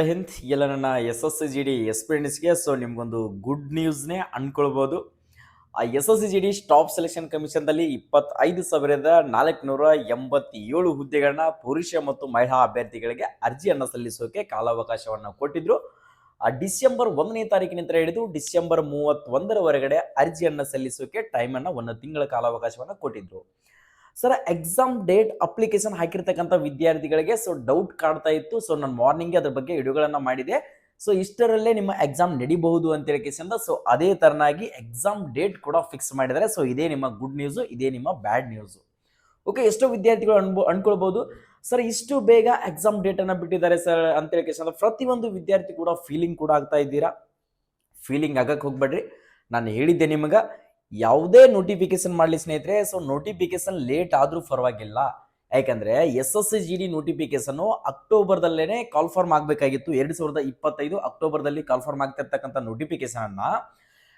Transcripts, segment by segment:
ಹಿಂದ್ ಎಲ್ಲ ನನ್ನ S S C G D ಎಸ್ಪಿರೆಂಟ್ಸ್ಗೆ ನಿಮ್ಗೊಂದು ಗುಡ್ ನ್ಯೂಸ್ನೇ ಅನ್ಕೊಳ್ಬೋದು. ಆ S S C G D staff selection ಕಮಿಷನ್ದಲ್ಲಿ 25,487 ಹುದ್ದೆಗಳನ್ನ ಪುರುಷ ಮತ್ತು ಮಹಿಳಾ ಅಭ್ಯರ್ಥಿಗಳಿಗೆ ಅರ್ಜಿಯನ್ನು ಸಲ್ಲಿಸೋಕೆ ಕಾಲಾವಕಾಶವನ್ನು ಕೊಟ್ಟಿದ್ರು. ಡಿಸೆಂಬರ್ 1ನೇ ತಾರೀಕಿನಿಂದ ಹಿಡಿದು ಡಿಸೆಂಬರ್ 31ರವರೆಗೆ ಅರ್ಜಿಯನ್ನು ಸಲ್ಲಿಸೋಕೆ ಟೈಮನ್ನು 1 ತಿಂಗಳ ಕಾಲಾವಕಾಶವನ್ನು ಕೊಟ್ಟಿದ್ರು. ಸರ್, ಎಕ್ಸಾಮ್ ಡೇಟ್ ಅಪ್ಲಿಕೇಶನ್ ಹಾಕಿರ್ತಕ್ಕಂಥ ವಿದ್ಯಾರ್ಥಿಗಳಿಗೆ ಡೌಟ್ ಕಾಡ್ತಾ ಇತ್ತು. ನಾನು ಮಾರ್ನಿಂಗ್ ಅದ್ರ ಬಗ್ಗೆ ವಿಡಿಯೋಗಳನ್ನ ಮಾಡಿದೆ. ಇಷ್ಟರಲ್ಲೇ ನಿಮ್ಮ ಎಕ್ಸಾಮ್ ನಡಿಬಹುದು ಅಂತ ಹೇಳಿಕೆಸಿಂದ ಅದೇ ತರನಾಗಿ ಎಕ್ಸಾಮ್ ಡೇಟ್ ಕೂಡ ಫಿಕ್ಸ್ ಮಾಡಿದ್ದಾರೆ. ಇದೇ ನಿಮ್ಮ ಗುಡ್ ನ್ಯೂಸ್, ಇದೇ ನಿಮ್ಮ ಬ್ಯಾಡ್ ನ್ಯೂಸ್. ಓಕೆ, ಎಷ್ಟೋ ವಿದ್ಯಾರ್ಥಿಗಳು ಅನ್ಕೊಳ್ಬಹುದು, ಸರ್ ಇಷ್ಟು ಬೇಗ ಎಕ್ಸಾಮ್ ಡೇಟ್ ಅನ್ನ ಬಿಟ್ಟಿದ್ದಾರೆ ಸರ್ ಅಂತ ಹೇಳಿಕೆಸಿಂದ ಪ್ರತಿಯೊಂದು ವಿದ್ಯಾರ್ಥಿ ಕೂಡ ಫೀಲಿಂಗ್ ಕೂಡ ಆಗ್ತಾ ಇದ್ದೀರಾ. ಫೀಲಿಂಗ್ ಆಗಕ್ಕೆ ಹೋಗ್ಬೇಡ್ರಿ. ನಾನು ಹೇಳಿದ್ದೆ ನಿಮಗೆ, ಯಾವುದೇ ನೋಟಿಫಿಕೇಶನ್ ಮಾಡಲಿ ಸ್ನೇಹಿತರೆ, ನೋಟಿಫಿಕೇಶನ್ ಲೇಟ್ ಆದ್ರೂ ಪರವಾಗಿಲ್ಲ. ಯಾಕಂದ್ರೆ S S C G D notification ಅಕ್ಟೋಬರ್ದಲ್ಲೇನೆ ಕಾಲ್ಫಾರ್ಮ್ ಆಗಬೇಕಾಗಿತ್ತು. 2025 ಅಕ್ಟೋಬರ್ದಲ್ಲಿ ಕಾಲ್ಫಾರ್ಮ್ ಆಗ್ತಿರ್ತಕ್ಕಂಥ ನೋಟಿಫಿಕೇಶನ್ ಅನ್ನ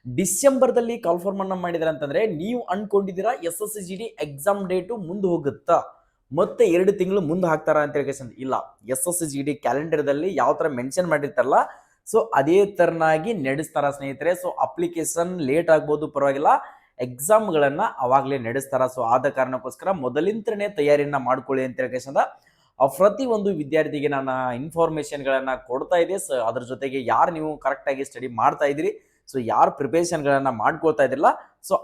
ಡಿಸೆಂಬರ್ದಲ್ಲಿ ಕಾಲ್ಫಾರ್ಮ್ ಅನ್ನ ಮಾಡಿದಾರೆ ಅಂತಂದ್ರೆ ನೀವು ಅನ್ಕೊಂಡಿದ್ದೀರಾ S S C G D exam date ಮುಂದೆ ಹೋಗುತ್ತಾ, ಮತ್ತೆ 2 ತಿಂಗಳು ಮುಂದೆ ಹಾಕ್ತಾರ ಅಂತ ಹೇಳಿ. ಇಲ್ಲ, S S C G D ಕ್ಯಾಲೆಂಡರ್ದಲ್ಲಿ ಯಾವ ತರ ಮೆನ್ಷನ್ ಮಾಡಿರ್ತಾರಲ್ಲ ಅದೇ ತರನಾಗಿ ನಡೆಸ್ತಾರ ಸ್ನೇಹಿತರೆ. ಅಪ್ಲಿಕೇಶನ್ ಲೇಟ್ ಆಗ್ಬೋದು, ಪರವಾಗಿಲ್ಲ, ಎಕ್ಸಾಮ್ಗಳನ್ನ ಅವಾಗಲೇ ನಡೆಸ್ತಾರ. ಆದ ಕಾರಣಕ್ಕೋಸ್ಕರ ಮೊದಲಿಂತ್ರನೇ ತಯಾರಿಯನ್ನ ಮಾಡ್ಕೊಳ್ಳಿ ಅಂತ ಹೇಳಿ ಪ್ರತಿ ಒಂದು ವಿದ್ಯಾರ್ಥಿಗೆ ನಾನು ಇನ್ಫಾರ್ಮೇಶನ್ಗಳನ್ನ ಕೊಡ್ತಾ ಇದೆ. ಅದ್ರ ಜೊತೆಗೆ ಯಾರು ನೀವು ಕರೆಕ್ಟ್ ಆಗಿ ಸ್ಟಡಿ ಮಾಡ್ತಾ ಇದ್ದೀರಿ, ಯಾರು ಪ್ರಿಪರೇಷನ್ಗಳನ್ನ ಮಾಡ್ಕೊಳ್ತಾ ಇದ್ರಲ್ಲ,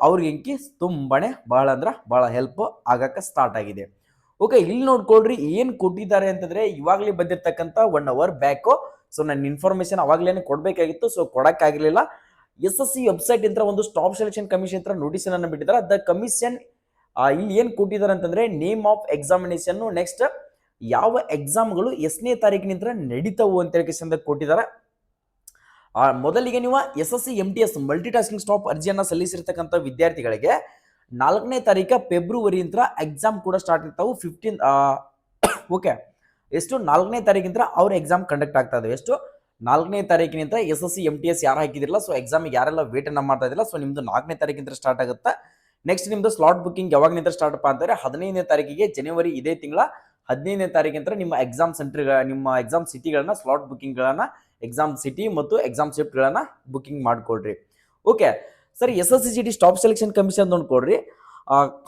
ಅವ್ರಿಗೆ ತುಂಬಾನೇ ಬಹಳ ಹೆಲ್ಪ್ ಆಗಕ್ಕೆ ಸ್ಟಾರ್ಟ್ ಆಗಿದೆ. ಓಕೆ, ಇಲ್ಲಿ ನೋಡ್ಕೊಳ್ರಿ ಏನ್ ಕೊಟ್ಟಿದ್ದಾರೆ ಅಂತಂದ್ರೆ ಇವಾಗಲೇ ಬಂದಿರತಕ್ಕಂತ 1 ಅವರ್ ಬ್ಯಾಕ್. ನನ್ನ ಇನ್ಫಾರ್ಮೇಶನ್ ಅವಾಗಲೇ ಕೊಡಬೇಕಾಗಿತ್ತು, ಕೊಡಕ್ಕಾಗಿರ್ಲಿಲ್ಲ. ಎಸ್ ಎಸ್ ಸಿ ವೆಬ್ಸೈಟ್ ಇಂದ ಒಂದು ಸ್ಟಾಫ್ ಸೆಲೆಕ್ಷನ್ ಕಮಿಷನ್ ಹತ್ರ ನೋಟಿಸ್ ಅನ್ನು ಬಿಟ್ಟಿದ್ದಾರೆ. ದ ಕಮಿಷನ್ ಇಲ್ಲಿ ಏನ್ ಕೊಟ್ಟಿದ್ದಾರೆ ಅಂತಂದ್ರೆ ನೇಮ್ ಆಫ್ ಎಕ್ಸಾಮಿನೇಷನ್, ನೆಕ್ಸ್ಟ್ ಯಾವ ಎಕ್ಸಾಮ್ಗಳು ಎಷ್ಟನೇ ತಾರೀಕಿನಿಂದ ನಡೀತಾವು ಅಂತ ಹೇಳಿ ಕೊಟ್ಟಿದ್ದಾರೆ. ಮೊದಲಿಗೆ ನೀವು S S C MTS multi tasking staff ಅರ್ಜಿಯನ್ನ ಸಲ್ಲಿಸಿರ್ತಕ್ಕಂಥ ವಿದ್ಯಾರ್ಥಿಗಳಿಗೆ 4ನೇ ತಾರೀಕು ಫೆಬ್ರವರಿಯಿಂದ ಎಕ್ಸಾಮ್ ಕೂಡ ಸ್ಟಾರ್ಟ್ ಇರ್ತಾವು. 15 ಓಕೆ, ಎಷ್ಟು 4ನೇ ತಾರೀಕಿಂದ ಅವ್ರ ಎಕ್ಸಾಮ್ ಕಂಡಕ್ಟ್ ಆಗ್ತಾ ಇದೆ. ಎಷ್ಟು 4ನೇ ತಾರೀಕಿನಿಂದ ಎಸ್ ಎಸ್ ಸಿ MTS ಯಾರು ಹಾಕಿದಿರಲ್ಲ, ಎಕ್ಸಾಮಿಗೆ ಯಾರೆಲ್ಲ ವೇಟ್ ಅನ್ನ ಮಾಡ್ತಾ ಇದಿಲ್ಲ, ನಿಮ್ದು 4ನೇ ತಾರೀಕಿಂದ ಸ್ಟಾರ್ಟ್ ಆಗುತ್ತೆ. ನೆಕ್ಸ್ಟ್ ನಿಮ್ದು ಸ್ಲಾಟ್ ಬುಕಿಂಗ್ ಯಾವಾಗನಿಂದ ಸ್ಟಾರ್ಟ್ ಅಪ್ಪ ಅಂತಂದ್ರೆ 15ನೇ ತಾರೀಕಿಗೆ, ಜನವರಿ ಇದೇ ತಿಂಗಳ 15ನೇ ತಾರೀಕಿಂದ ನಿಮ್ಮ ಎಕ್ಸಾಮ್ ಸೆಂಟರ್, ನಿಮ್ಮ ಎಕ್ಸಾಮ್ ಸಿಟಿಗಳನ್ನ ಸ್ಲಾಟ್ ಬುಕಿಂಗ್ ಗಳನ್ನ, ಎಕ್ಸಾಮ್ ಸಿಟಿ ಮತ್ತು ಎಕ್ಸಾಮ್ ಶಿಫ್ಟ್ ಗಳನ್ನ ಬುಕಿಂಗ್ ಮಾಡ್ಕೊಳ್ರಿ. Okay sir, S S C G D staff selection commission ನೋಡ್ಕೊಳ್ರಿ.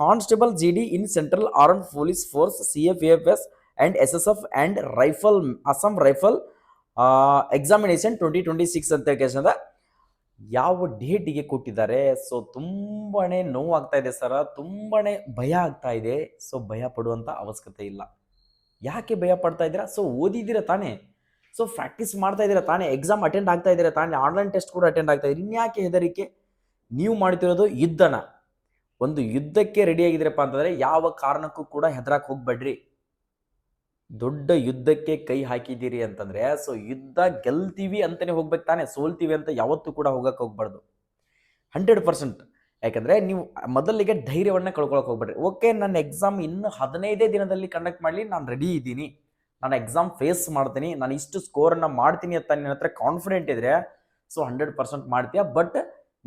Constable G D in central armed police force CFAFS and SSF and rifle Assam rifle examination 2026 ಅಂತ ಕೇಳಿದ ಯಾವ ಡೇಟಿಗೆ ಕೊಟ್ಟಿದ್ದಾರೆ. ತುಂಬಾನೇ ನೋವು ಆಗ್ತಾ ಇದೆ ಸರ್, ತುಂಬಾನೇ ಭಯ ಆಗ್ತಾ ಇದೆ. ಭಯ ಪಡುವಂತ ಅವಶ್ಯಕತೆ ಇಲ್ಲ. ಯಾಕೆ ಭಯ ಪಡ್ತಾ ಇದ್ದೀರಾ? ಓದಿದ್ದೀರಾ ತಾನೇ, ಪ್ರಾಕ್ಟೀಸ್ ಮಾಡ್ತಾ ಇದ್ದೀರಾ ತಾನೇ, ಎಕ್ಸಾಮ್ ಅಟೆಂಡ್ ಆಗ್ತಾ ಇದ್ದೀರಾ ತಾನೇ, ಆನ್ಲೈನ್ ಟೆಸ್ಟ್ ಕೂಡ ಅಟೆಂಡ್ ಆಗ್ತಾ ಇದ್ದೀರಿ. ಇನ್ಯಾಕೆ ಹೆದರಿಕೆ? ನೀವು ಮಾಡ್ತಿರೋದು ಯುದ್ಧನ, ಒಂದು ಯುದ್ಧಕ್ಕೆ ರೆಡಿ ಆಗಿದ್ರಪ್ಪ ಅಂತಂದ್ರೆ ಯಾವ ಕಾರಣಕ್ಕೂ ಕೂಡ ಹೆದರಕ್ಕೆ ಹೋಗ್ಬೇಡ್ರಿ. ದೊಡ್ಡ ಯುದ್ಧಕ್ಕೆ ಕೈ ಹಾಕಿದ್ದೀರಿ ಅಂತಂದ್ರೆ ಯುದ್ಧ ಗೆಲ್ತೀವಿ ಅಂತಾನೆ ಹೋಗ್ಬೇಕು ತಾನೆ, ಸೋಲ್ತೀವಿ ಅಂತ ಯಾವತ್ತೂ ಕೂಡ ಹೋಗಕ್ಕೆ ಹೋಗ್ಬಾರ್ದು 100%. ಯಾಕಂದ್ರೆ ನೀವು ಮೊದಲಿಗೆ ಧೈರ್ಯವನ್ನ ಕಳ್ಕೊಳಕ್ ಹೋಗ್ಬೇಡ್ರಿ. ಓಕೆ, ನನ್ನ ಎಕ್ಸಾಮ್ ಇನ್ನು 15 ದಿನದಲ್ಲಿ ಕಂಡಕ್ಟ್ ಮಾಡಲಿ, ನಾನು ರೆಡಿ ಇದ್ದೀನಿ, ನಾನು ಎಕ್ಸಾಮ್ ಫೇಸ್ ಮಾಡ್ತೀನಿ, ನಾನು ಇಷ್ಟು ಸ್ಕೋರ್ ಅನ್ನ ಮಾಡ್ತೀನಿ ಅಂತ ನಿನ್ನ ಹತ್ರ ಕಾನ್ಫಿಡೆಂಟ್ ಇದ್ರೆ 100% ಮಾಡ್ತೀಯ. ಬಟ್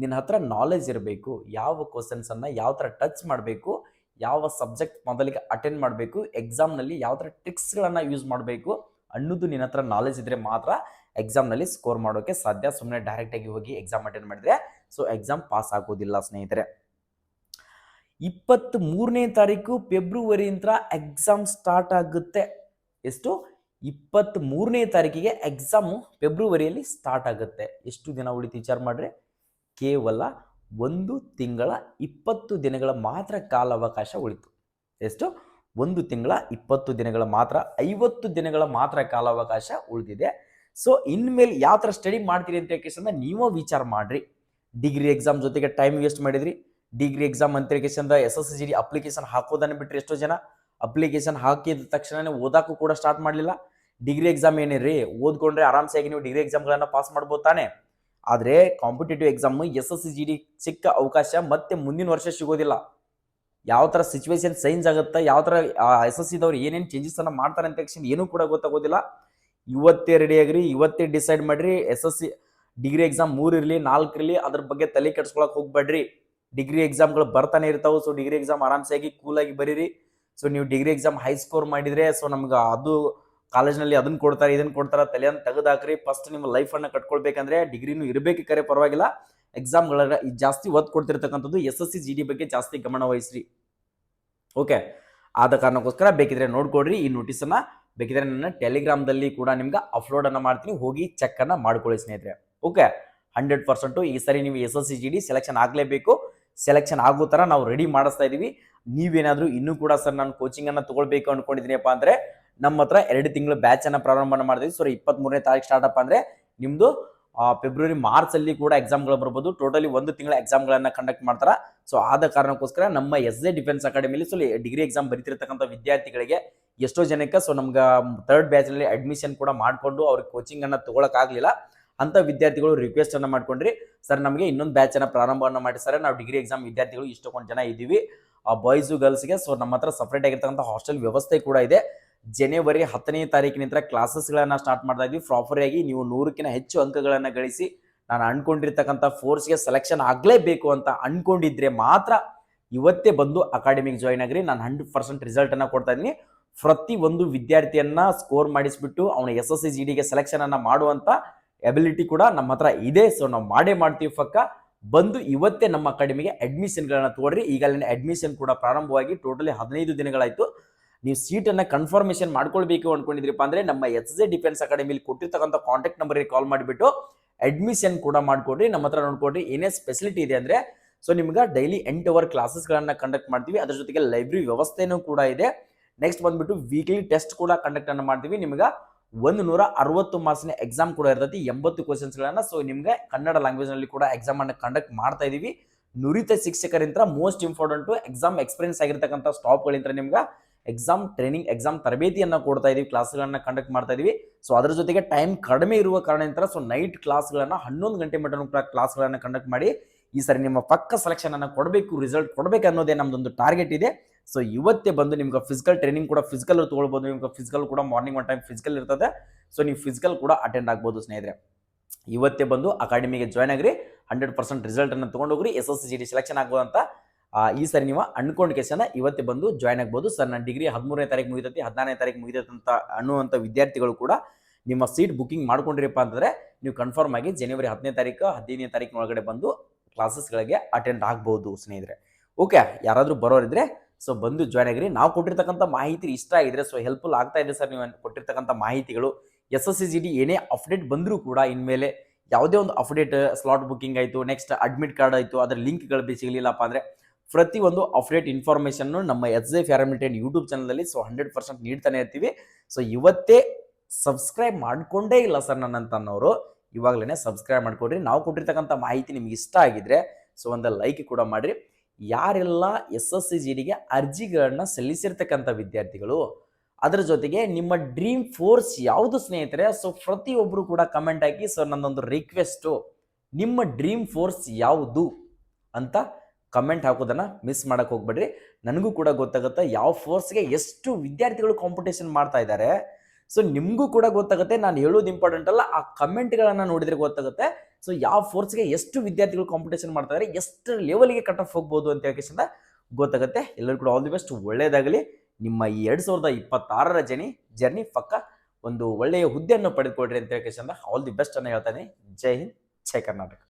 ನಿನ್ನ ಹತ್ರ ನಾಲೆಜ್ ಇರಬೇಕು, ಯಾವ ಕ್ವಶನ್ಸ್ ಅನ್ನ ಯಾವ ತರ ಟಚ್ ಮಾಡಬೇಕು, ಯಾವ ಸಬ್ಜೆಕ್ಟ್ ಮೊದಲಿಗೆ ಅಟೆಂಡ್ ಮಾಡಬೇಕು, ಎಕ್ಸಾಮ್ನಲ್ಲಿ ಯಾವ ಥರ ಟ್ರಿಕ್ಸ್ಗಳನ್ನು ಯೂಸ್ ಮಾಡಬೇಕು ಅನ್ನೋದು ನಿನ್ನ ಹತ್ರ ನಾಲೆಜ್ ಇದ್ರೆ ಮಾತ್ರ ಎಕ್ಸಾಮ್ನಲ್ಲಿ ಸ್ಕೋರ್ ಮಾಡೋಕ್ಕೆ ಸಾಧ್ಯ. ಸುಮ್ಮನೆ ಡೈರೆಕ್ಟಾಗಿ ಹೋಗಿ ಎಕ್ಸಾಮ್ ಅಟೆಂಡ್ ಮಾಡಿದ್ರೆ ಎಕ್ಸಾಮ್ ಪಾಸ್ ಆಗೋದಿಲ್ಲ ಸ್ನೇಹಿತರೆ. 23ನೇ ತಾರೀಕು ಫೆಬ್ರವರಿಯಿಂದ ಎಕ್ಸಾಮ್ ಸ್ಟಾರ್ಟ್ ಆಗುತ್ತೆ. ಎಷ್ಟು? 23ನೇ ತಾರೀಕಿಗೆ ಎಕ್ಸಾಮು ಫೆಬ್ರವರಿಯಲ್ಲಿ ಸ್ಟಾರ್ಟ್ ಆಗುತ್ತೆ. ಎಷ್ಟು ದಿನ ಉಳಿತು ವಿಚಾರ ಮಾಡ್ರಿ, ಕೇವಲ 1 ತಿಂಗಳ 20 ದಿನಗಳ ಮಾತ್ರ ಕಾಲಾವಕಾಶ ಉಳಿತು. ಎಷ್ಟು? 1 ತಿಂಗಳ 20 ದಿನಗಳ ಮಾತ್ರ, 50 ದಿನಗಳ ಮಾತ್ರ ಕಾಲಾವಕಾಶ ಉಳಿದಿದೆ. ಇನ್ಮೇಲೆ ಯಾವ ಥರ ಸ್ಟಡಿ ಮಾಡ್ತೀರಿ ಅಂತ ಕೇಳಿಸಂದ ನೀವೇ ವಿಚಾರ ಮಾಡ್ರಿ. ಡಿಗ್ರಿ ಎಕ್ಸಾಮ್ ಜೊತೆಗೆ ಟೈಮ್ ವೇಸ್ಟ್ ಮಾಡಿದ್ರಿ. ಡಿಗ್ರಿ ಎಕ್ಸಾಮ್ ಅಂತ ಕೇಳಿಸಂದ S S C D application ಹಾಕೋದನ್ನ ಬಿಟ್ಟರೆ ಎಷ್ಟೋ ಜನ ಅಪ್ಲಿಕೇಶನ್ ಹಾಕಿದ ತಕ್ಷಣ ಓದಾಕು ಕೂಡ ಸ್ಟಾರ್ಟ್ ಮಾಡಲಿಲ್ಲ. ಡಿಗ್ರಿ ಎಕ್ಸಾಮ್ ಏನಿರ್ರಿ, ಓದ್ಕೊಂಡ್ರೆ ಆರಾಮ್ಸೆ ಆಗಿ ನೀವು ಡಿಗ್ರಿ ಎಕ್ಸಾಮ್ಗಳನ್ನ ಪಾಸ್ ಮಾಡ್ಬೋದು ತಾನೆ. ಆದರೆ competitive exam S S C G D ಸಿಕ್ಕ ಅವಕಾಶ ಮತ್ತೆ ಮುಂದಿನ ವರ್ಷ ಸಿಗೋದಿಲ್ಲ. ಯಾವ ಥರ ಸಿಚುವೇಶನ್ ಚೇಂಜ್ ಆಗುತ್ತೆ, ಯಾವ ಥರ ಎಸ್ ಎಸ್ ಸಿದವ್ರು ಏನೇನು ಚೇಂಜಸ್ ಅನ್ನ ಮಾಡ್ತಾರೆ ಅಂತ ತಕ್ಷಣ ಏನೂ ಕೂಡ ಗೊತ್ತಾಗೋದಿಲ್ಲ. ಇವತ್ತೇ ರೆಡಿ ಆಗಿರಿ, ಇವತ್ತೇ ಡಿಸೈಡ್ ಮಾಡ್ರಿ. S S C degree exam 3 ಇರಲಿ 4 ಇರಲಿ ಅದ್ರ ಬಗ್ಗೆ ತಲೆ ಕೆಡ್ಸ್ಕೊಳಕ್ ಹೋಗ್ಬೇಡ್ರಿ. ಡಿಗ್ರಿ ಎಕ್ಸಾಮ್ಗಳು ಬರ್ತಾನೆ ಇರ್ತಾವೆ. ಡಿಗ್ರಿ ಎಕ್ಸಾಮ್ ಆರಾಮ್ಸಾಗಿ ಕೂಲಾಗಿ ಬರೀರಿ. ನೀವು ಡಿಗ್ರಿ ಎಕ್ಸಾಮ್ ಹೈ ಸ್ಕೋರ್ ಮಾಡಿದ್ರೆ ನಮ್ಗೆ ಅದು ಕಾಲೇಜ್ನಲ್ಲಿ ಅದನ್ನ ಕೊಡ್ತಾರೆ ಇದನ್ನ ಕೊಡ್ತಾರೆ ತಲೆಯನ್ನು ತೆಗೆದಾಕ್ರಿ. ಫಸ್ಟ್ ನಿಮ್ಮ ಲೈಫನ್ನು ಕಟ್ಕೊಳ್ಬೇಕಂದ್ರೆ ಡಿಗ್ರಿನೂ ಇರಬೇಕು ಕರೆ ಪರವಾಗಿಲ್ಲ, ಎಕ್ಸಾಮ್ಗಳ ಜಾಸ್ತಿ ಒತ್ತು ಕೊಡ್ತಿರ್ತಕ್ಕಂಥದ್ದು SSC GD ಬಗ್ಗೆ ಜಾಸ್ತಿ ಗಮನ ವಹಿಸ್ರಿ. ಓಕೆ, ಆದ ಕಾರಣಕ್ಕೋಸ್ಕರ ಬೇಕಿದ್ರೆ ನೋಡ್ಕೊಡ್ರಿ ಈ ನೋಟಿಸನ್ನು. ಬೇಕಿದ್ರೆ ನನ್ನ ಟೆಲಿಗ್ರಾಮ್ದಲ್ಲಿ ಕೂಡ ನಿಮ್ಗೆ ಅಪ್ಲೋಡನ್ನು ಮಾಡ್ತೀನಿ, ಹೋಗಿ ಚೆಕ್ಕನ್ನು ಮಾಡ್ಕೊಳ್ಳಿ ಸ್ನೇಹಿತರೆ. ಓಕೆ, 100% ಈ ಸರಿ ನೀವು SSC GD ಸೆಲೆಕ್ಷನ್ ಆಗಲೇಬೇಕು. ಸೆಲೆಕ್ಷನ್ ಆಗೋ ಥರ ನಾವು ರೆಡಿ ಮಾಡಿಸ್ತಾ ಇದ್ದೀವಿ. ನೀವೇನಾದರೂ ಇನ್ನೂ ಕೂಡ ಸರ್ ನಾನು ಕೋಚಿಂಗನ್ನು ತೊಗೊಳ್ಬೇಕು ಅಂದ್ಕೊಂಡಿದ್ದೀನಪ್ಪ ಅಂದರೆ ನಮ್ಮ ಹತ್ರ 2 ತಿಂಗಳು ಬ್ಯಾಚನ್ನು ಪ್ರಾರಂಭ ಮಾಡ್ತೀವಿ. 23ನೇ ತಾರೀಕು ಸ್ಟಾರ್ಟಪ್ ಅಂದರೆ ನಿಮ್ಮದು ಫೆಬ್ರವರಿ ಮಾರ್ಚಲ್ಲಿ ಕೂಡ ಎಕ್ಸಾಮ್ಗಳು ಬರ್ಬೋದು. ಟೋಟಲಿ 1 ತಿಂಗಳ ಎಕ್ಸಾಮ್ಗಳನ್ನು ಕಂಡಕ್ಟ್ ಮಾಡ್ತಾರೆ. ಸೊ ಆದ ಕಾರಣಕ್ಕೋಸ್ಕರ ನಮ್ಮ SJ ಡಿಫೆನ್ಸ್ ಅಕಾಡೆಮಿಲಿ ಡಿಗ್ರಿ ಎಕ್ಸಾಮ್ ಬರೀತಿರ್ತಕ್ಕಂಥ ವಿದ್ಯಾರ್ಥಿಗಳಿಗೆ ಎಷ್ಟೋ ಜನಕ್ಕೆ ನಮ್ಗೆ 3rd ಬ್ಯಾಚ್ನಲ್ಲಿ ಅಡ್ಮಿಷನ್ ಕೂಡ ಮಾಡಿಕೊಂಡು ಅವ್ರಿಗೆ ಕೋಚಿಂಗನ್ನು ತೊಗೊಳಕ್ಕಾಗಲಿಲ್ಲ. ಅಂಥ ವಿದ್ಯಾರ್ಥಿಗಳು ರಿಕ್ವೆಸ್ಟ್ ಅನ್ನು ಮಾಡ್ಕೊಂಡ್ರಿ, ಸರ್ ನಮಗೆ ಇನ್ನೊಂದು ಬ್ಯಾಚನ್ನು ಪ್ರಾರಂಭವನ್ನು ಮಾಡಿ ಸರ್, ನಾವು ಡಿಗ್ರಿ ಎಕ್ಸಾಮ್ ವಿದ್ಯಾರ್ಥಿಗಳು ಇಷ್ಟೊಂದು ಜನ ಇದ್ದೀವಿ ಬಾಯ್ಸು ಗರ್ಲ್ಸ್ಗೆ. ಸೊ ನಮ್ಮ ಹತ್ರ ಸಪ್ರೇಟ್ ಆಗಿರ್ತಕ್ಕಂಥ ಹಾಸ್ಟೆಲ್ ವ್ಯವಸ್ಥೆ ಕೂಡ ಇದೆ. ಜನವರಿ 10ನೇ ತಾರೀಕಿನಿಂದ ಕ್ಲಾಸಸ್ಗಳನ್ನು ಸ್ಟಾರ್ಟ್ ಮಾಡ್ತಾ ಇದ್ವಿ. ಪ್ರಾಪರಾಗಿ ನೀವು 100ಕ್ಕಿಂತ ಹೆಚ್ಚು ಅಂಕಗಳನ್ನು ಗಳಿಸಿ ನಾನು ಅನ್ಕೊಂಡಿರ್ತಕ್ಕಂಥ ಫೋರ್ಸ್ಗೆ ಸೆಲೆಕ್ಷನ್ ಆಗಲೇಬೇಕು ಅಂತ ಅನ್ಕೊಂಡಿದ್ರೆ ಮಾತ್ರ ಇವತ್ತೇ ಬಂದು ಅಕಾಡೆಮಿಗೆ ಜಾಯ್ನ್ ಆಗಿರಿ. ನಾನು 100% ರಿಸಲ್ಟನ್ನು ಕೊಡ್ತಾ ಇದ್ದೀನಿ. ಪ್ರತಿ ಒಂದು ವಿದ್ಯಾರ್ಥಿಯನ್ನ ಸ್ಕೋರ್ ಮಾಡಿಸ್ಬಿಟ್ಟು ಅವನ SSC GDಗೆ ಸೆಲೆಕ್ಷನ್ ಅನ್ನು ಮಾಡುವಂಥ ಎಬಿಲಿಟಿ ಕೂಡ ನಮ್ಮ ಹತ್ರ ಇದೆ. ಸೊ ನಾವು ಮಾಡೇ ಮಾಡ್ತೀವಿ ಪಕ್ಕ. ಬಂದು ಇವತ್ತೇ ನಮ್ಮ ಅಕಾಡೆಮಿಗೆ ಅಡ್ಮಿಷನ್ಗಳನ್ನ ತಗೊಳ್ರಿ. ಈಗಾಗಲೇ ಅಡ್ಮಿಷನ್ ಕೂಡ ಪ್ರಾರಂಭವಾಗಿ ಟೋಟಲಿ 15 ದಿನಗಳಾಯಿತು. ನೀವು ಸೀಟನ್ನು ಕನ್ಫರ್ಮೇಷನ್ ಮಾಡ್ಕೊಳ್ಬೇಕು ಅಂದ್ಕೊಂಡಿದ್ರಪ್ಪ ಅಂದರೆ ನಮ್ಮ SJ ಡಿಫೆನ್ಸ್ ಅಕಾಡೆಮಿಲಿ ಕೊಟ್ಟಿರ್ತಕ್ಕಂಥ ಕಾಂಟ್ಯಾಕ್ಟ್ ನಂಬರ್ಗೆ ಕಾಲ್ ಮಾಡಿಬಿಟ್ಟು ಅಡ್ಮಿಷನ್ ಕೂಡ ಮಾಡಿಕೊಡ್ರಿ. ನಮ್ಮ ಹತ್ರ ನೋಡ್ಕೊಡ್ರಿ ಏನೇ ಸ್ಪೆಸಿಲಿಟಿ ಇದೆ ಅಂದರೆ ನಿಮ್ಗೆ ಡೈಲಿ 8 ಅವರ್ ಕ್ಲಾಸಸ್ಗಳನ್ನು ಕಂಡಕ್ಟ್ ಮಾಡ್ತೀವಿ. ಅದ್ರ ಜೊತೆಗೆ ಲೈಬ್ರರಿ ವ್ಯವಸ್ಥೆನೂ ಕೂಡ ಇದೆ. ನೆಕ್ಸ್ಟ್ ಬಂದ್ಬಿಟ್ಟು ವೀಕ್ಲಿ ಟೆಸ್ಟ್ ಕೂಡ ಕಂಡಕ್ಟ್ ಅನ್ನು ಮಾಡ್ತೀವಿ. ನಿಮ್ಗೆ 160 ಮಾರ್ಕ್ಸ್ನ ಎಕ್ಸಾಮ್ ಕೂಡ ಇರ್ತೈತಿ, 80 ಕ್ವಶನ್ಸ್ಗಳನ್ನ. ಸೊ ನಿಮ್ಗೆ ಕನ್ನಡ ಲ್ಯಾಂಗ್ವೇಜ್ನಲ್ಲಿ ಕೂಡ ಎಕ್ಸಾಮ್ ಅನ್ನು ಕಂಡಕ್ಟ್ ಮಾಡ್ತಾ ಇದೀವಿ. ನುರಿತ ಶಿಕ್ಷಕರಿಂದ ಮೋಸ್ಟ್ ಇಂಪಾರ್ಟೆಂಟು ಎಕ್ಸಾಮ್ ಎಕ್ಸ್ಪೀರಿಯನ್ಸ್ ಆಗಿರ್ತಕ್ಕಂಥ ಸ್ಟಾಫ್ಗಳಿಂದ ನಿಮ್ಗೆ ಎಕ್ಸಾಮ್ ಟ್ರೈನಿಂಗ್, ಎಕ್ಸಾಮ್ ತರಬೇತಿಯನ್ನು ಕೊಡ್ತಾ ಇದೀವಿ, ಕ್ಲಾಸ್ಗಳನ್ನ ಕಂಡಕ್ಟ್ ಮಾಡ್ತಾ ಇದೀವಿ. ಸೊ ಅದ್ರ ಜೊತೆಗೆ ಟೈಮ್ ಕಡಿಮೆ ಇರುವ ಕಾರಣದಿಂದ ನೈಟ್ ಕ್ಲಾಸ್ಗಳನ್ನ 11 ಗಂಟೆ ಮಟ್ಟ ಕ್ಲಾಸ್ಗಳನ್ನ ಕಂಡಕ್ಟ್ ಮಾಡಿ ಈ ಸರಿ ನಿಮ್ಮ ಪಕ್ಕ ಸೆಲೆಕ್ಷನ್ ಅನ್ನು ಕೊಡಬೇಕು, ರಿಸಲ್ಟ್ ಕೊಡಬೇಕು ಅನ್ನೋದೇ ನಮ್ದೊಂದು ಟಾರ್ಗೆಟ್ ಇದೆ. ಸೊ ಇವತ್ತೇ ಬಂದು ನಿಮ್ಗೆ ಫಿಸಿಕಲ್ ಟ್ರೈನಿಂಗ್ ಕೂಡ ಫಿಸಿಕಲ್ ತೊಗೊಳ್ಬೋದು. ನಿಮ್ಗೆ ಫಿಸಿಕಲ್ ಕೂಡ ಮಾರ್ನಿಂಗ್ 1 ಟೈಮ್ ಫಿಸಿಕಲ್ ಇರ್ತದೆ. ಸೊ ನೀವು ಫಿಸಿಕಲ್ ಕೂಡ ಅಟೆಂಡ್ ಆಗ್ಬೋದು ಸ್ನೇಹಿತರೆ. ಇವತ್ತೇ ಬಂದು ಅಕಾಡೆಮಿಗೆ ಜಾಯ್ನ್ ಆಗಿರಿ. 100% ರಿಸಲ್ಟ್ ಅನ್ನು ತೊಗೊಂಡೋಗ್ರಿ. SSC GD ಸೆಲೆಕ್ಷನ್ ಆಗ್ಬೋದು ಅಂತ ಈ ಸರಿ ನೀವು ಅನ್ಕೊಂಡ್ ಕೇಸನ್ನ ಇವತ್ತೇ ಬಂದು ಜಾಯ್ನ್ ಆಗ್ಬೋದು. ಸರ್ ನನ್ನ ಡಿಗ್ರಿ 13ನೇ ತಾರೀಕು ಮುಗಿತೈತಿ, 14ನೇ ತಾರೀಕು ಮುಗಿತೈತಿ ಅಂತ ಅನ್ನುವಂಥ ವಿದ್ಯಾರ್ಥಿಗಳು ಕೂಡ ನಿಮ್ಮ ಸೀಟ್ ಬುಕಿಂಗ್ ಮಾಡ್ಕೊಂಡಿರಪ್ಪ ಅಂತಂದರೆ ನೀವು ಕನ್ಫರ್ಮ್ ಆಗಿ ಜನವರಿ 10ನೇ ತಾರೀಕು 15ನೇ ತಾರೀಕಿನ ಒಳಗಡೆ ಬಂದು ಕ್ಲಾಸಸ್ಗಳಿಗೆ ಅಟೆಂಡ್ ಆಗ್ಬೋದು ಸ್ನೇಹಿತರೆ. ಓಕೆ, ಯಾರಾದರೂ ಬರೋರಿದ್ರೆ ಬಂದು ಜಾಯ್ನ್ ಆಗಿರಿ. ನಾವು ಕೊಟ್ಟಿರ್ತಕ್ಕಂಥ ಮಾಹಿತಿ ಇಷ್ಟ ಆಗಿದ್ರೆ ಹೆಲ್ಪ್ಫುಲ್ ಆಗ್ತಾ ಇದೆ ಸರ್. ನೀವು ಕೊಟ್ಟಿರ್ತಕ್ಕಂಥ ಮಾಹಿತಿಗಳು SSC GD ಏನೇ ಅಪ್ಡೇಟ್ ಬಂದರೂ ಕೂಡ ಇನ್ಮೇಲೆ ಯಾವುದೇ ಒಂದು ಅಪ್ಡೇಟ್, ಸ್ಲಾಟ್ ಬುಕಿಂಗ್ ಆಯಿತು, ನೆಕ್ಸ್ಟ್ ಅಡ್ಮಿಟ್ ಕಾರ್ಡ್ ಆಯಿತು, ಅದರ ಲಿಂಕ್ಗಳು ಸಿಗಲಿಲ್ಲಪ್ಪ ಅಂದರೆ ಪ್ರತಿಯೊಂದು ಅಪ್ಡೇಟ್ ಇನ್ಫಾರ್ಮೇಷನ್ನು ನಮ್ಮ SJ ಪ್ಯಾರಾಮಿಲಿಟರಿ ಯೂಟ್ಯೂಬ್ ಚಾನಲಲ್ಲಿ 100% ನೀಡ್ತಾನೆ ಇರ್ತೀವಿ. ಇವತ್ತೇ ಸಬ್ಸ್ಕ್ರೈಬ್ ಮಾಡಿಕೊಂಡೇ ಇಲ್ಲ ಸರ್ ನನ್ನಂತನ್ನೋರು ಇವಾಗಲೇ ಸಬ್ಸ್ಕ್ರೈಬ್ ಮಾಡ್ಕೊಡ್ರಿ. ನಾವು ಕೊಟ್ಟಿರ್ತಕ್ಕಂಥ ಮಾಹಿತಿ ನಿಮ್ಗೆ ಇಷ್ಟ ಆಗಿದ್ರೆ ಒಂದು ಲೈಕ್ ಕೂಡ ಮಾಡಿರಿ. ಯಾರೆಲ್ಲ SSC GDಗೆ ಅರ್ಜಿಗಳನ್ನ ಸಲ್ಲಿಸಿರ್ತಕ್ಕಂಥ ವಿದ್ಯಾರ್ಥಿಗಳು, ಅದರ ಜೊತೆಗೆ ನಿಮ್ಮ ಡ್ರೀಮ್ ಫೋರ್ಸ್ ಯಾವುದು ಸ್ನೇಹಿತರೆ, ಪ್ರತಿಯೊಬ್ಬರು ಕೂಡ ಕಮೆಂಟ್ ಹಾಕಿ ನನ್ನೊಂದು ರಿಕ್ವೆಸ್ಟು, ನಿಮ್ಮ ಡ್ರೀಮ್ ಫೋರ್ಸ್ ಯಾವುದು ಅಂತ ಕಮೆಂಟ್ ಹಾಕೋದನ್ನು ಮಿಸ್ ಮಾಡೋಕ್ಕೆ ಹೋಗ್ಬೇಡ್ರಿ. ನನಗೂ ಕೂಡ ಗೊತ್ತಾಗುತ್ತೆ ಯಾವ ಫೋರ್ಸ್ಗೆ ಎಷ್ಟು ವಿದ್ಯಾರ್ಥಿಗಳು ಕಾಂಪಿಟೇಷನ್ ಮಾಡ್ತಾ ಇದ್ದಾರೆ. ನಿಮಗೂ ಕೂಡ ಗೊತ್ತಾಗುತ್ತೆ. ನಾನು ಹೇಳೋದು ಇಂಪಾರ್ಟೆಂಟ್ ಅಲ್ಲ, ಆ ಕಮೆಂಟ್ಗಳನ್ನು ನೋಡಿದರೆ ಗೊತ್ತಾಗುತ್ತೆ. ಯಾವ ಫೋರ್ಸ್ಗೆ ಎಷ್ಟು ವಿದ್ಯಾರ್ಥಿಗಳು ಕಾಂಪಿಟೇಷನ್ ಮಾಡ್ತಾ ಇದ್ದಾರೆ, ಎಷ್ಟು ಲೆವೆಲ್ಗೆ ಕಟ್ ಆಫ್ ಹೋಗ್ಬೋದು ಅಂತ ಹೇಳೋಕ್ಕಿಂತ ಗೊತ್ತಾಗುತ್ತೆ. ಎಲ್ಲರೂ ಕೂಡ ಆಲ್ ದಿ ಬೆಸ್ಟ್, ಒಳ್ಳೆಯದಾಗಲಿ. ನಿಮ್ಮ ಈ 2026ರ ಜರ್ನಿ ಪಕ್ಕ ಒಂದು ಒಳ್ಳೆಯ ಹುದ್ದೆಯನ್ನು ಪಡೆದುಕೊಳ್ರಿ ಅಂತ ಹೇಳೋಕ್ಕಿಂತ ಆಲ್ ದಿ ಬೆಸ್ಟ್ ಅನ್ನು ಹೇಳ್ತಾನೆ. ಜೈ ಹಿಂದ್, ಜೈ ಕರ್ನಾಟಕ.